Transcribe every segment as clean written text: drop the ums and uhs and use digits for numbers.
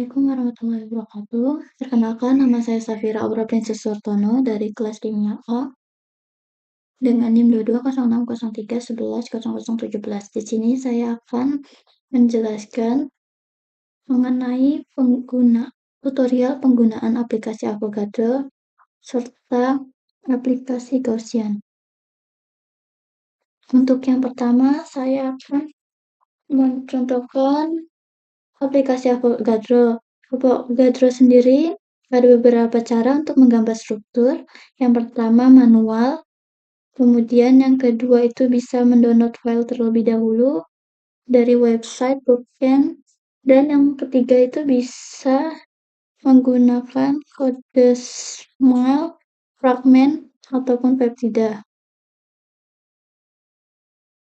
Assalamualaikum warahmatullahi wabarakatuh. Perkenalkan, nama saya Safira Aura Princess Sortono dari kelas Kimia A dengan NIM 220603110017. Di sini saya akan menjelaskan mengenai tutorial penggunaan aplikasi Avogadro serta aplikasi Gaussian. Untuk yang pertama, saya akan mencontohkan aplikasi Avogadro. Avogadro sendiri ada beberapa cara untuk menggambar struktur. Yang pertama manual, kemudian yang kedua itu bisa mendownload file terlebih dahulu dari website Bootcamp, dan yang ketiga itu bisa menggunakan kode smile, fragment, ataupun peptida.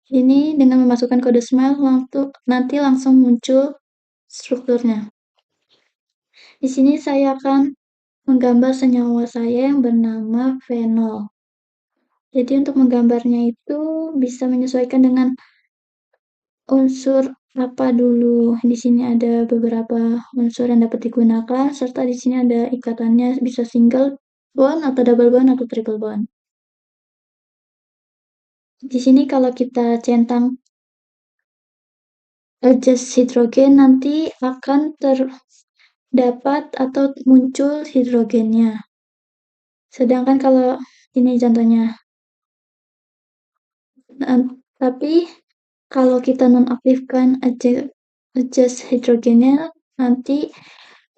Ini dengan memasukkan kode smile nanti langsung muncul strukturnya. Di sini saya akan menggambar senyawa saya yang bernama fenol. Jadi untuk menggambarnya itu bisa menyesuaikan dengan unsur apa dulu. Di sini ada beberapa unsur yang dapat digunakan, serta di sini ada ikatannya, bisa single bond atau double bond atau triple bond. Di sini kalau kita centang adjust hidrogen, nanti akan terdapat atau muncul hidrogennya. Sedangkan kalau ini contohnya. Tapi kalau kita nonaktifkan adjust hidrogennya, nanti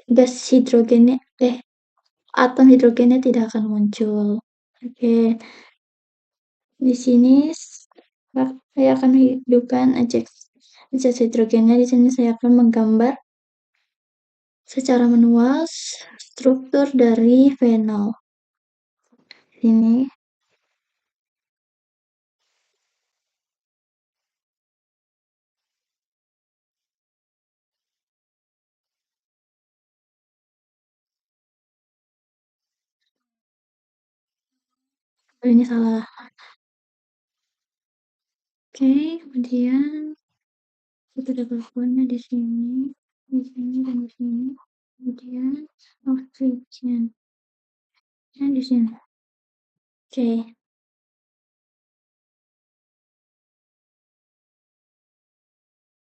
gas hidrogennya, atom hidrogennya tidak akan muncul. Oke, di sini saya akan hidupkan adjust hidrogennya. Di sini saya akan menggambar secara manual struktur dari fenol. Ini ini salah. Oke, kemudian kita double bondnya di sini, dan di sini. Kemudian oksigen di sini. Oke.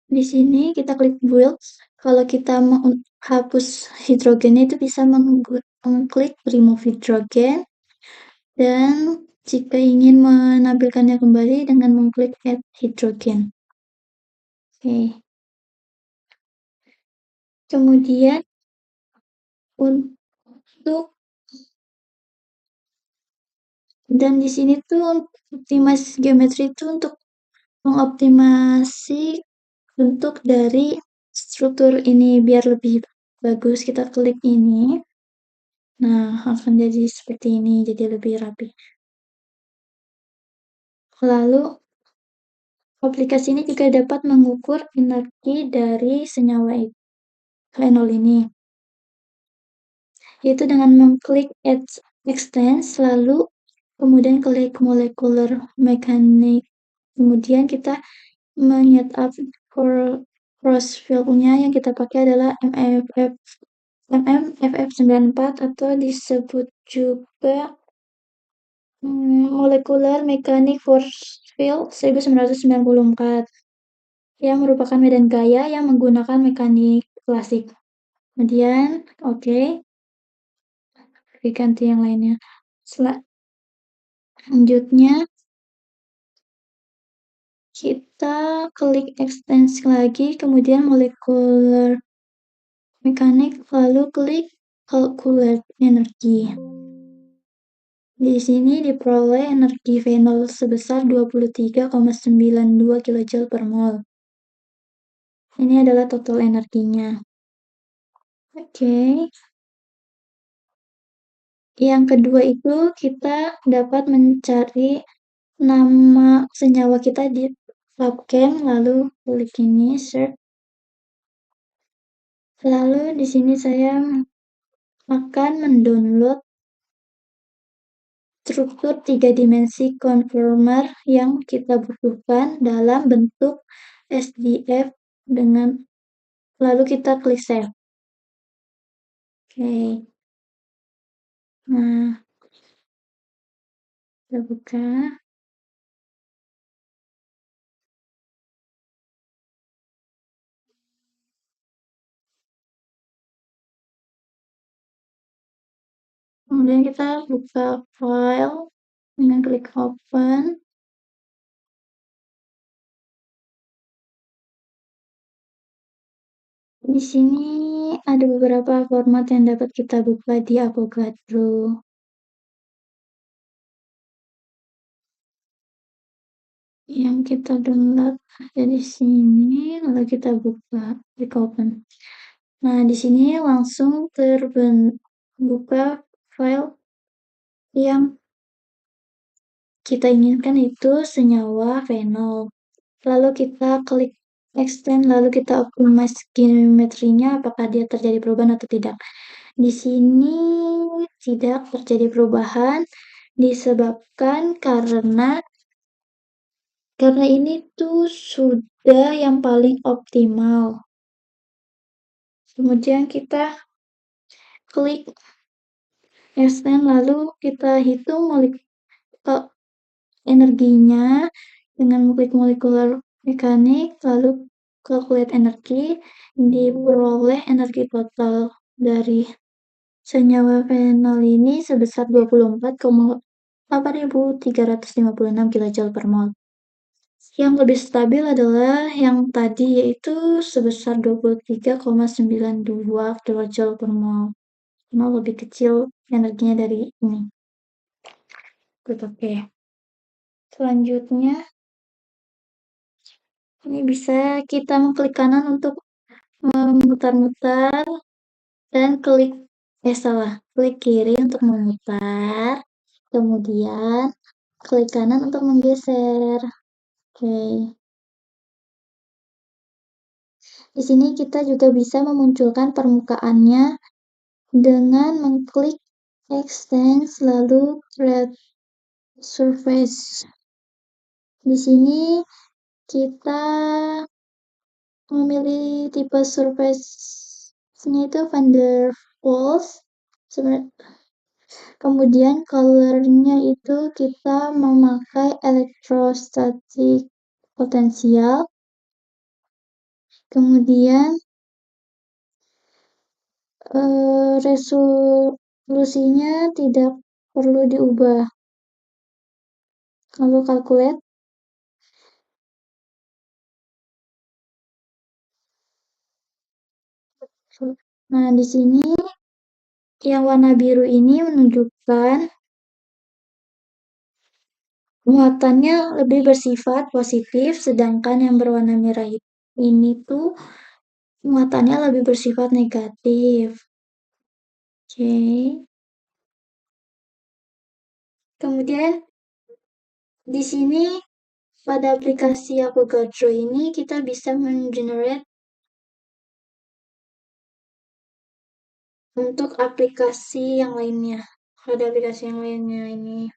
Di sini kita klik build. Kalau kita mau hapus hidrogennya itu bisa mengklik remove hydrogen, dan jika ingin menampilkannya kembali dengan mengklik add hydrogen. Oke. Kemudian dan di sini tuh optimasi geometri itu untuk mengoptimasi bentuk dari struktur ini biar lebih bagus. Kita klik ini. Nah, akan jadi seperti ini, jadi lebih rapi. Lalu, aplikasi ini juga dapat mengukur energi dari senyawa fenol ini, yaitu dengan mengklik extend, lalu kemudian klik molecular mechanics. Kemudian kita menyetup cross field-nya, yang kita pakai adalah MMFF94 atau disebut juga Molecular Mechanics Force Field 1994, yang merupakan medan gaya yang menggunakan mekanik klasik. Kemudian, oke, ganti yang lainnya. Selanjutnya, kita klik extend lagi, kemudian molecular mechanics, lalu klik calculate energy. Di sini diperoleh energi fenol sebesar 23,92 kJ per mol. Ini adalah total energinya. Oke. Yang kedua itu kita dapat mencari nama senyawa kita di Labchem, lalu klik ini search. Lalu di sini saya akan mendownload struktur 3 dimensi conformer yang kita butuhkan dalam bentuk SDF lalu kita klik save. Oke. Nah, kita buka. Kemudian kita buka file dengan klik open. Di sini ada beberapa format yang dapat kita buka di Avogadro. Yang kita download ada di sini, lalu kita buka, klik open. Nah, di sini langsung terbuka file yang kita inginkan, itu senyawa fenol. Lalu kita klik extend, lalu kita optimize geometrinya apakah dia terjadi perubahan atau tidak. Di sini tidak terjadi perubahan disebabkan karena ini tuh sudah yang paling optimal. Kemudian kita klik extend, lalu kita hitung energinya dengan mengklik molekular mekanik, lalu calculate energi, diperoleh energi total dari senyawa fenol ini sebesar 24,8356 kJ per mol. Yang lebih stabil adalah yang tadi, yaitu sebesar 23,92 kJ per mol. Karena lebih kecil energinya dari ini. Oke. Selanjutnya, ini bisa kita mengklik kanan untuk memutar-mutar dan klik kiri untuk memutar, kemudian klik kanan untuk menggeser. Oke. Di sini kita juga bisa memunculkan permukaannya dengan mengklik extend lalu create surface. Di sini kita memilih tipe surface-nya itu van der Waals. Kemudian color-nya itu kita memakai electrostatic potential. Kemudian resolusinya tidak perlu diubah. Lalu calculate. Nah, di sini yang warna biru ini menunjukkan muatannya lebih bersifat positif, sedangkan yang berwarna merah ini tuh muatannya lebih bersifat negatif. Oke. Kemudian di sini pada aplikasi Avogadro ini kita bisa mengenerate untuk aplikasi yang lainnya. Pada aplikasi yang lainnya ini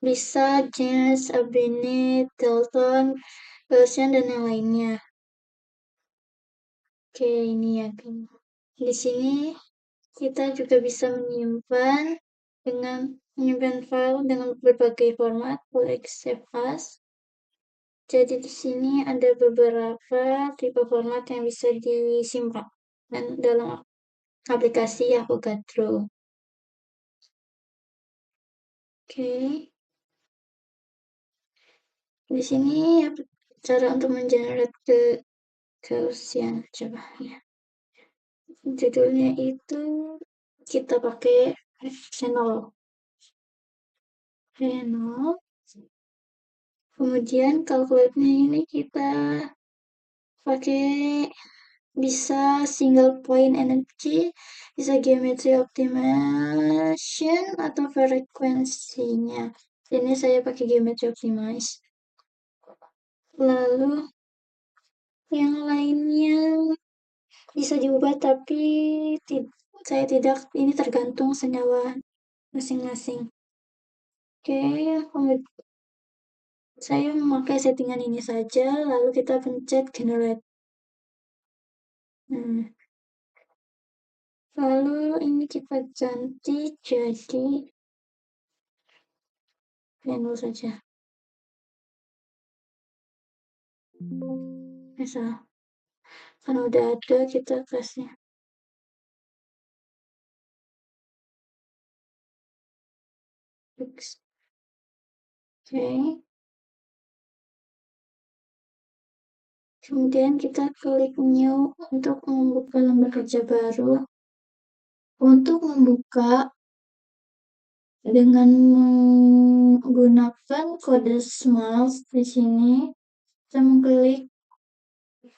bisa Jazz, Abinet, Dalton, Gaussian, dan yang lainnya. Oke, ini ya. Di sini kita juga bisa menyimpan file dengan berbagai format, like save as. Jadi di sini ada beberapa tipe format yang bisa disimpan dan dalam aplikasi Avogadro. Oke. Di sini cara untuk mengenerate ke Gaussian, coba ya. Judulnya itu kita pakai channel. Kemudian calculate-nya ini kita pakai bisa single point energy, bisa geometry optimization atau frekuensinya. Ini saya pakai geometry optimize. Lalu yang lainnya bisa diubah, tapi saya tidak, ini tergantung senyawa masing-masing. Oke, saya memakai settingan ini saja, lalu kita pencet generate. Lalu ini kita ganti jadi menu saja. Misal, karena udah ada kita kasih fix. Oke. Kemudian kita klik new untuk membuka lembar kerja baru. Untuk membuka dengan menggunakan kode SMILES di sini, kita mengklik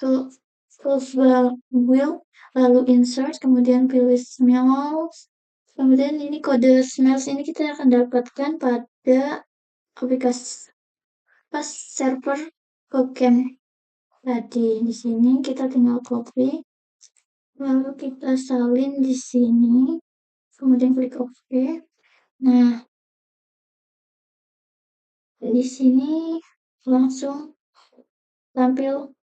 toolbar wheel, lalu insert, kemudian pilih SMILES. Kemudian ini kode SMILES ini kita akan dapatkan pada aplikasi pas server Codecamp tadi. Di sini kita tinggal copy, lalu kita salin di sini, kemudian klik OK. Nah, di sini langsung tampil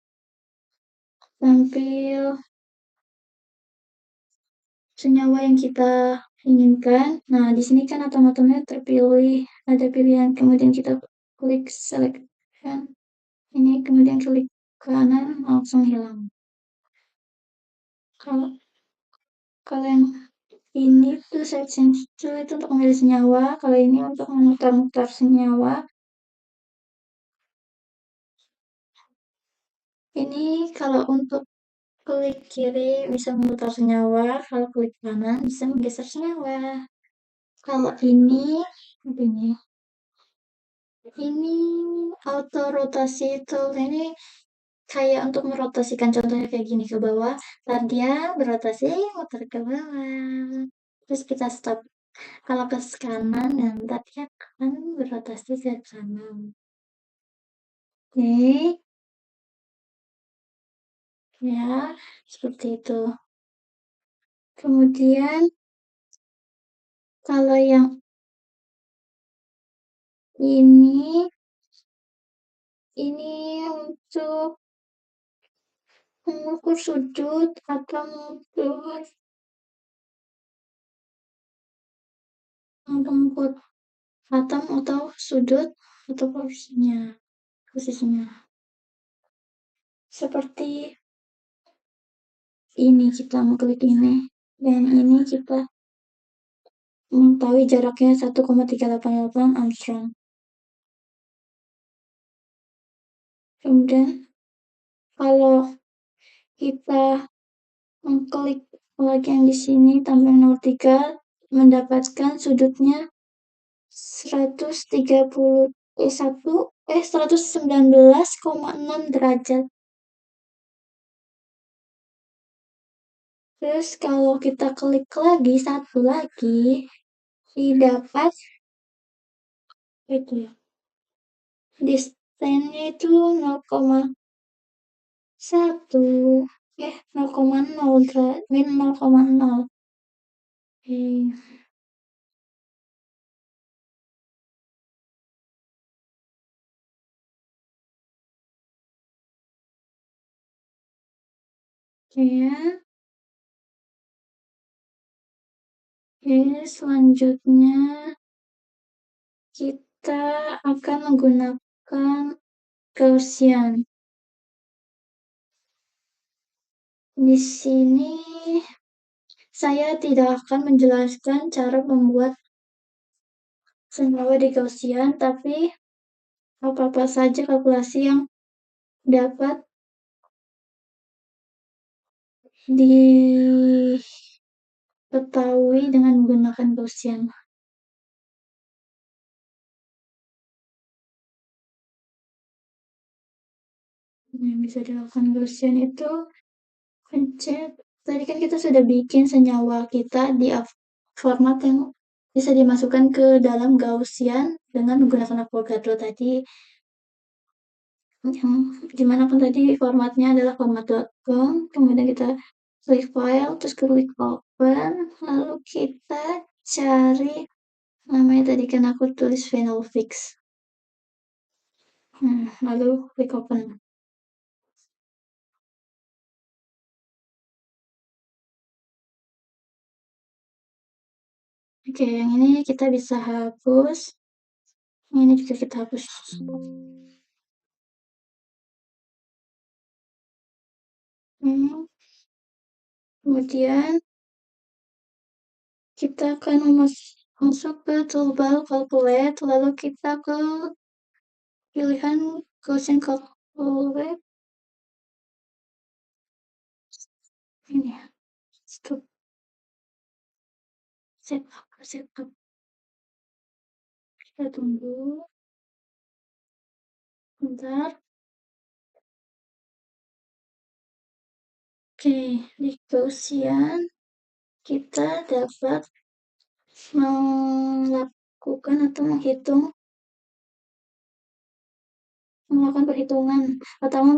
senyawa yang kita inginkan. Nah, di sini kan otomatis terpilih, ada pilihan, kemudian kita klik select kan. Ini kemudian klik kanan, langsung hilang. Kalau yang ini tuh set change tool itu untuk memilih senyawa, kalau ini untuk memutar-mutar senyawa. Ini kalau untuk klik kiri bisa memutar senyawa, kalau klik kanan bisa menggeser senyawa. Kalau ini auto rotasi tool, ini kayak untuk merotasikan, contohnya kayak gini ke bawah, ntar dia berotasi muter ke bawah. Terus kita stop. Kalau ke kanan, ntar dia akan berotasi ke kanan. Oke, ya seperti itu. Kemudian kalau yang ini untuk mengukur sudut atau mengukur atau sudut atau posisinya. Seperti ini kita mengklik ini, dan ini kita mengetahui jaraknya 1,388 Armstrong. Kemudian kalau kita mengklik lagi yang di sini tambah 03, mendapatkan sudutnya 119,6 derajat. Terus kalau kita klik lagi satu lagi, didapat itu ya. Distance-nya itu 0,1 0,0 min 0,0. Ya. Oke, selanjutnya kita akan menggunakan Gaussian. Di sini saya tidak akan menjelaskan cara membuat senyawa di Gaussian, tapi apa-apa saja kalkulasi yang dapat diketahui dengan menggunakan Gaussian. Yang bisa dilakukan Gaussian itu pencet. Tadi kan kita sudah bikin senyawa kita di format yang bisa dimasukkan ke dalam Gaussian dengan menggunakan Avogadro tadi. Yang dimana kan tadi formatnya adalah format.com, kemudian kita klik file, terus klik open, lalu kita cari namanya tadi kan aku tulis Phenolfix. Lalu klik open. Oke, yang ini kita bisa hapus. Yang ini juga kita hapus. Kemudian kita akan masuk ke toolbar calculate, lalu kita ke pilihan Gaussian calculate. Ini ya, stop. Setup. Kita tunggu bentar. Oke, di Gaussian kita dapat melakukan atau melakukan perhitungan. Pertama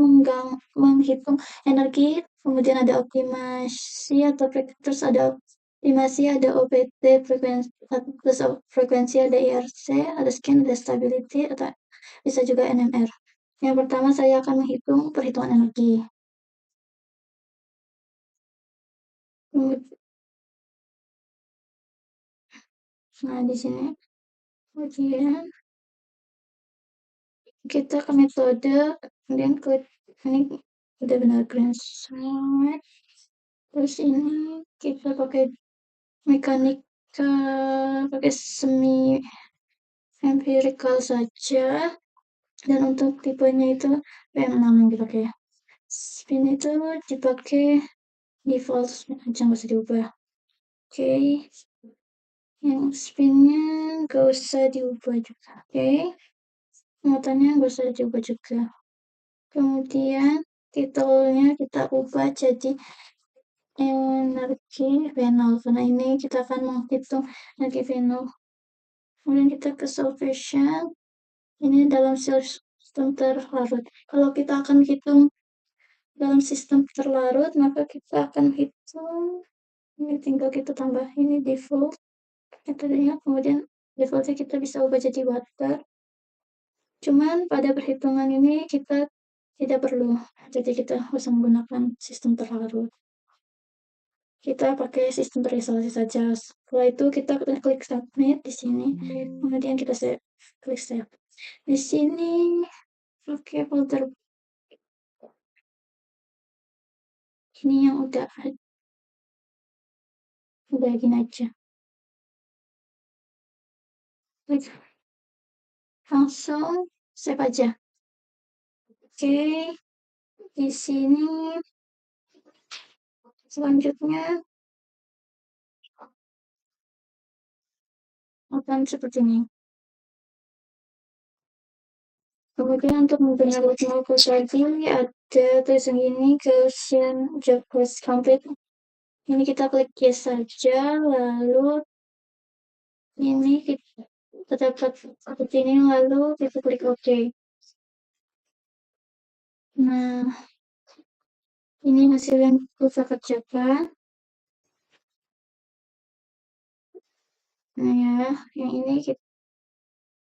menghitung energi, kemudian ada optimasi atau terus ada optimasi, ada OPT frekuensi, ada IRC, ada scan, ada stability, atau bisa juga NMR. Yang pertama saya akan menghitung perhitungan energi. Nah, di sini kemudian kita ke metode, kemudian klik ini udah benar green slide. Terus ini kita pakai mekanika, pakai semi empirical saja, dan untuk tipenya itu PM6 yang dipakai. Spin itu dipakai default aja, nggak usah diubah. Oke, yang spinnya nggak usah diubah juga. Oke, muatannya nggak usah diubah juga. Kemudian titelnya kita ubah jadi energi venol, karena ini kita akan menghitung energi venol. Kemudian kita ke solvation, ini dalam sistem terlarut. Kalau kita akan hitung dalam sistem terlarut, maka kita akan hitung, ini tinggal kita tambah ini default metodenya, kemudian defaultnya kita bisa ubah jadi water. Cuman pada perhitungan ini kita tidak perlu, jadi kita harus menggunakan sistem terlarut. Kita pakai sistem terisolasi saja. Setelah itu kita klik submit di sini. Kemudian kita klik save. Di sini pakai folder ini yang udah gini aja. Klik langsung save aja. Oke, di sini selanjutnya akan seperti ini. Kemudian untuk menggunakan mau tadi ada tulisan ini Gaussian job quest complete. Ini kita klik yes saja, lalu ini kita dapat seperti ini, lalu kita klik OK. Nah, ini hasil yang kita kerjakan. Nah ya, yang ini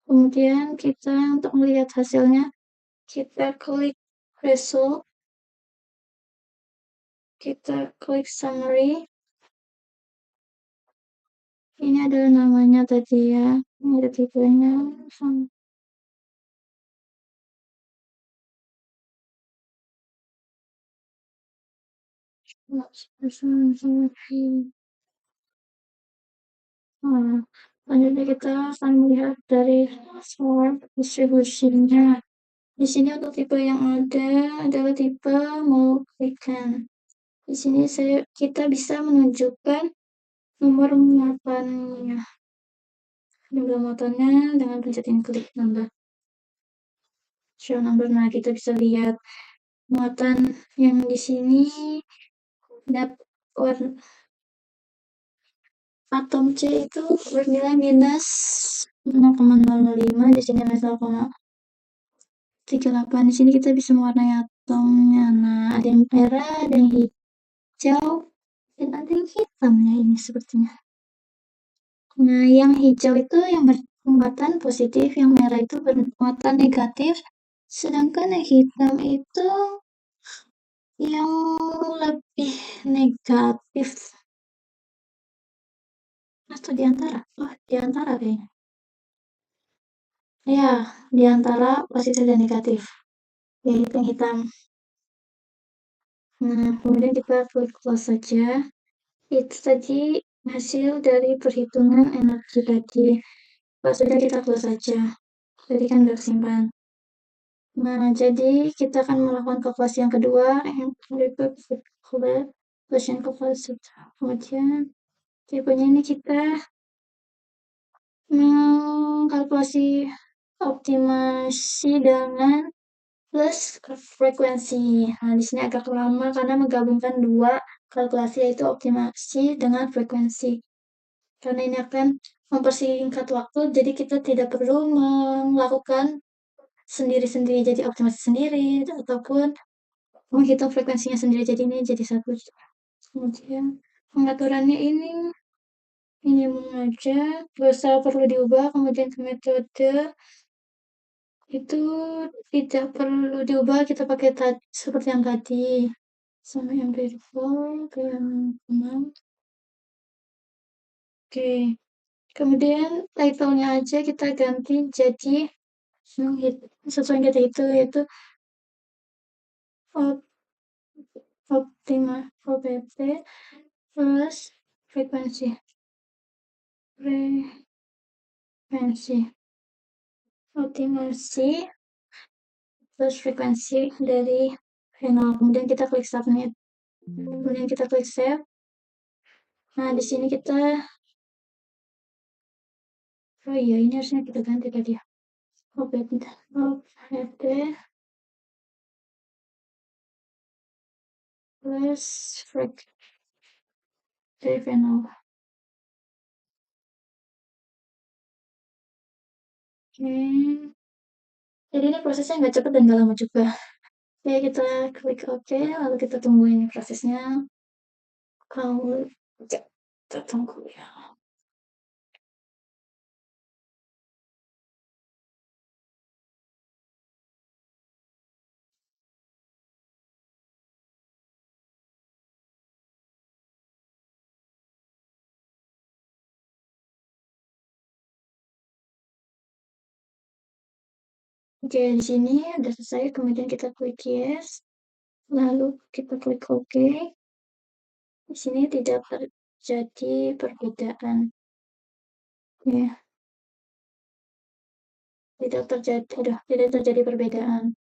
kemudian kita untuk melihat hasilnya, kita klik result, kita klik summary. Ini adalah namanya tadi ya, ini ada tipenya. Nah, selanjutnya kita akan melihat dari smart distribusinya. Di sini untuk tipe yang ada adalah tipe multican. Di sini kita bisa menunjukkan nomor muatannya. Jumlah muatannya dengan pencet ini, klik nambah. Show number. Nah, kita bisa lihat muatan yang di sini dapat atom C itu bernilai minus 0,05, di sini minus 0,38. Di sini kita bisa mewarnai atomnya. Nah, ada yang merah, ada yang hijau, dan ada yang hitamnya ini sepertinya. Nah, yang hijau itu yang bermuatan positif, yang merah itu bermuatan negatif, sedangkan yang hitam itu yang lebih negatif. Atau di antara? Oh, di antara kayaknya. Ya, di antara positif dan negatif. Yaitu yang hitam. Nah, kemudian kita klik close saja. Itu tadi hasil dari perhitungan energi tadi. Kalau sudah kita close saja. Tadi kan udah simpan. Nah, jadi kita akan melakukan kalkulasi yang kedua, yang berikut question calculation. Kemudian tipenya ini kita mengkalkulasi optimasi dengan plus frekuensi. Nah, di sini agak lama karena menggabungkan dua kalkulasi, yaitu optimasi dengan frekuensi. Karena ini akan mempersingkat waktu, jadi kita tidak perlu melakukan sendiri-sendiri, jadi optimasi sendiri, ataupun menghitung frekuensinya sendiri, jadi ini jadi satu. Kemudian pengaturannya ini minimum aja, gak usah perlu diubah. Kemudian ke metode itu tidak perlu diubah, kita pakai tadi seperti yang tadi, sama yang verifiable ke yang 6. Oke, kemudian title-nya aja kita ganti jadi sesuai yang kita itu, yaitu optima OPP plus frekuensi frekuensi optimasi plus frekuensi dari panel. Kemudian kita klik submit, kemudian kita klik save. Nah, di sini kita, oh iya, ini harusnya kita ganti tadi ya. OPP plus frek dari panel. Oke, jadi ini prosesnya nggak cepat dan nggak lama juga. Oke, kita klik OK, lalu kita tunggu ini prosesnya. Kalau kita tunggu ya. Oke, di sini udah selesai. Kemudian kita klik yes, lalu kita klik OK. Di sini tidak terjadi perbedaan. Ya, tidak terjadi perbedaan.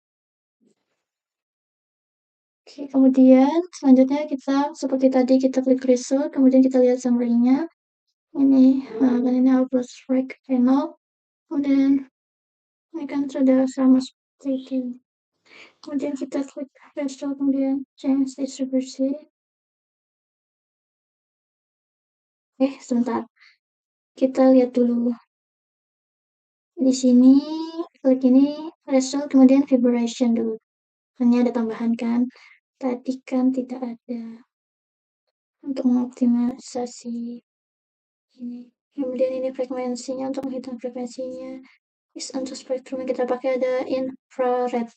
Oke, kemudian selanjutnya kita seperti tadi kita klik result, kemudian kita lihat summary-nya. Ini, dan ini plus break panel. Kemudian ini kan sudah sama seperti ini. Kemudian kita klik result, kemudian change distribution. Sebentar. Kita lihat dulu. Di sini klik ini result, kemudian vibration dulu. Hanya ada tambahan kan. Tadi kan tidak ada. Untuk mengoptimalisasi ini. Kemudian ini frekuensinya, untuk menghitung frekuensinya. Untuk spektrum yang kita pakai ada infrared.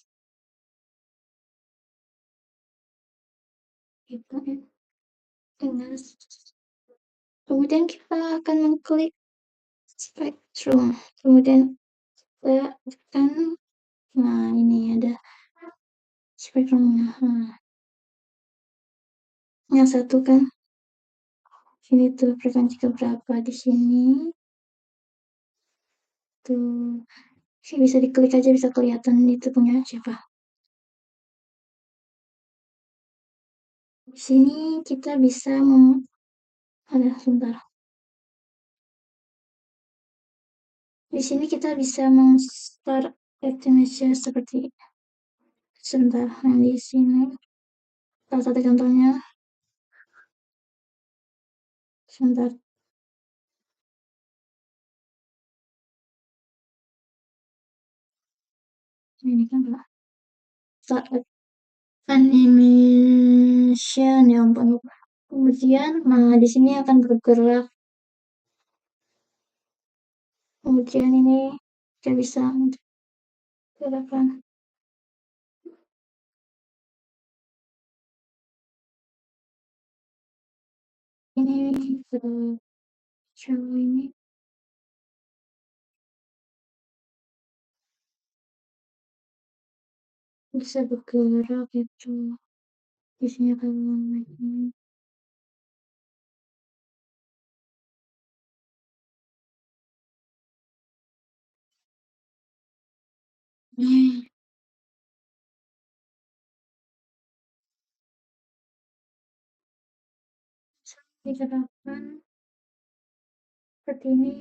Dengan kemudian kita akan mengklik spektrum. Kemudian kita akan, nah ini ada spektrumnya. Nah, yang satu kan ini tuh frekuensi keberapa di sini tuh, bisa diklik aja, bisa kelihatan itu punya siapa. Di sini kita bisa ada sebentar. Di sini kita bisa start optimization seperti sebentar. Yang di sini salah satu contohnya sebentar. Ini kan start animation, ya ampun lupa. Kemudian, nah di sini akan bergerak. Kemudian ini kita bisa gerakan. Ini Kalau ini bisa bergerak gitu, isinya kalau ini. Nih, digerakkan seperti ini.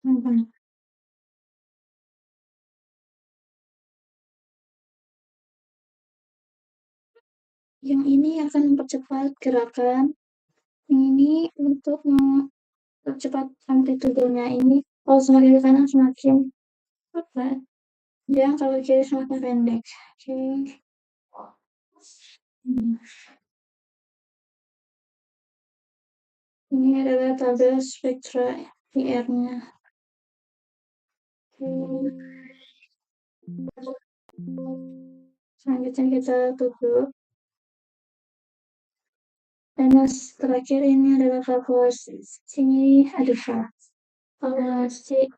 Apa? Yang ini akan mempercepat gerakan, yang ini untuk mempercepat amplitudenya ini. Kalau semakin ke kanan semakin cepat, dan kalau kiri semakin pendek. Oke. Hmm. Ini adalah tabel spektra IR-nya. Selanjutnya kita tutup. Dan yang terakhir ini adalah kalkulasi. Sini ada kalkulasi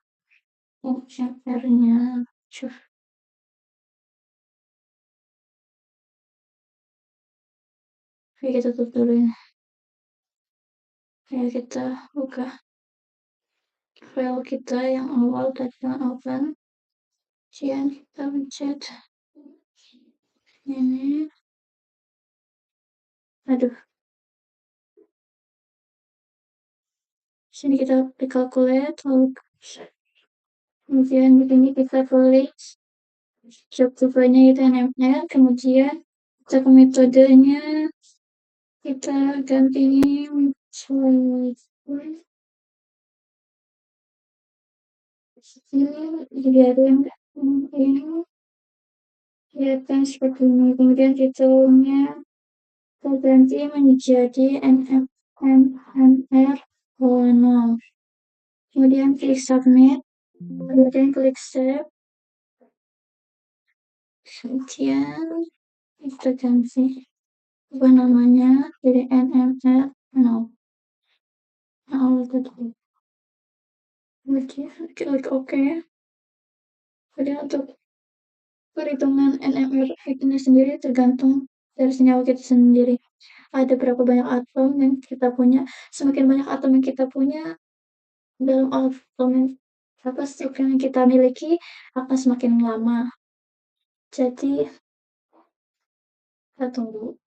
IR-nya. Oke, kita tutup dulu ya. Ayo kita buka file kita yang awal tadi yang open. Kemudian kita pencet ini. Aduh, sini kita klik calculate, lalu kemudian di sini kita klik subtitlenya itu NMR, kemudian kita ke metodenya, kita ganti ini dibiarin ini kelihatan seperti ini, kemudian titelnya kita ganti menjadi NMR 0. Kemudian klik submit, kemudian klik save, kemudian kita ganti ubah namanya jadi NMR 0. Kemudian klik OK. Kemudian untuk perhitungan NMR ini sendiri tergantung dari senyawa kita sendiri. Ada berapa banyak atom yang kita punya. Semakin banyak atom yang kita punya dalam atom yang struktur yang kita miliki akan semakin lama. Jadi kita tunggu.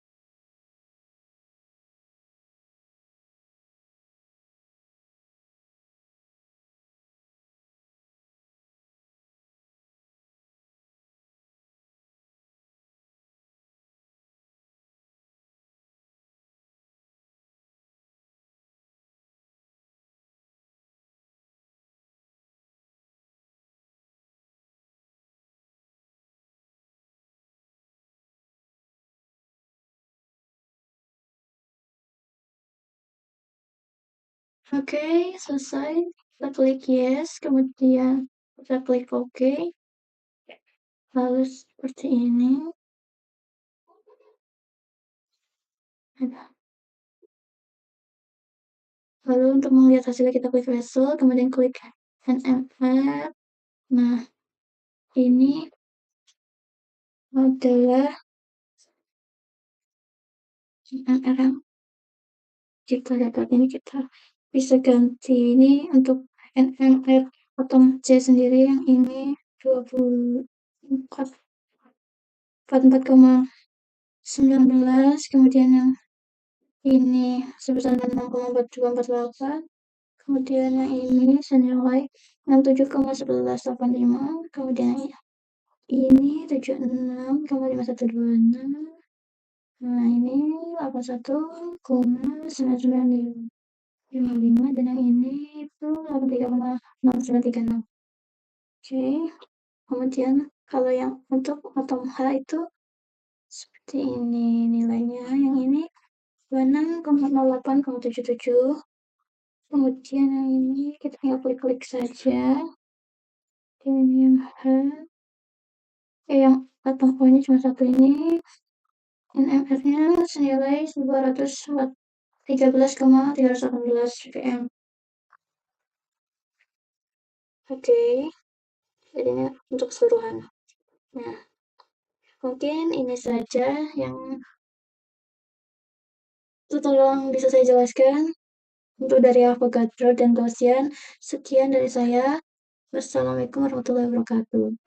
Oke, selesai. Kita klik yes, kemudian kita klik OK. Lalu seperti ini. Lalu untuk melihat hasilnya kita klik result, kemudian klik NMR. Nah, ini adalah NMR yang kita dapat. Ini kita bisa ganti ini untuk NMR atom C sendiri, yang ini 44,19, kemudian yang ini sebesar 6,4248, kemudian yang ini senilai 67,1185, kemudian ini 76,5126. Nah, ini 81,9955, dan yang ini itu 83,0936. Oke, kemudian kalau yang untuk atom H itu seperti ini nilainya. Yang ini 26,08,77. Kemudian yang ini kita tinggal klik-klik saja. Ini yang H. yang atau O-nya cuma satu ini, NMR-nya senilai 13,318 ppm. Oke, jadinya untuk keseluruhan. Nah, mungkin ini saja yang tolong bisa saya jelaskan. Untuk dari Avogadro dan Gaussian, sekian dari saya. Wassalamualaikum warahmatullahi wabarakatuh.